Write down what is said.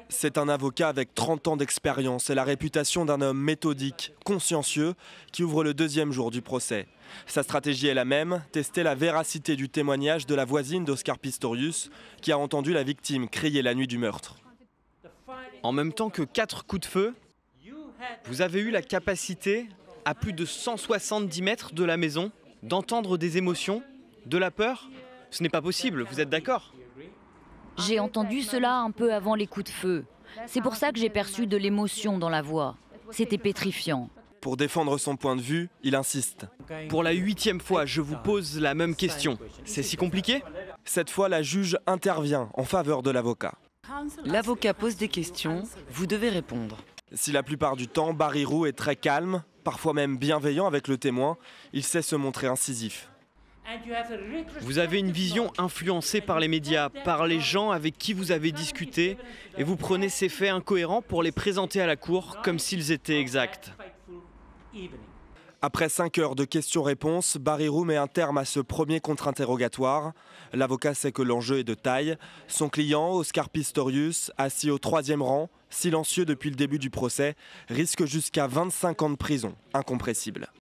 C'est un avocat avec 30 ans d'expérience et la réputation d'un homme méthodique, consciencieux, qui ouvre le deuxième jour du procès. Sa stratégie est la même, tester la véracité du témoignage de la voisine d'Oscar Pistorius, qui a entendu la victime crier la nuit du meurtre. En même temps que 4 coups de feu, vous avez eu la capacité, à plus de 170 mètres de la maison, d'entendre des émotions, de la peur. Ce n'est pas possible, vous êtes d'accord ? J'ai entendu cela un peu avant les coups de feu. C'est pour ça que j'ai perçu de l'émotion dans la voix. C'était pétrifiant. Pour défendre son point de vue, il insiste. Pour la 8e fois, je vous pose la même question. C'est si compliqué ? Cette fois, la juge intervient en faveur de l'avocat. L'avocat pose des questions, vous devez répondre. Si la plupart du temps, Barirou est très calme, parfois même bienveillant avec le témoin, il sait se montrer incisif. Vous avez une vision influencée par les médias, par les gens avec qui vous avez discuté, et vous prenez ces faits incohérents pour les présenter à la cour comme s'ils étaient exacts. Après 5 heures de questions-réponses, Barirou met un terme à ce premier contre-interrogatoire. L'avocat sait que l'enjeu est de taille. Son client, Oscar Pistorius, assis au 3e rang, silencieux depuis le début du procès, risque jusqu'à 25 ans de prison, incompressible.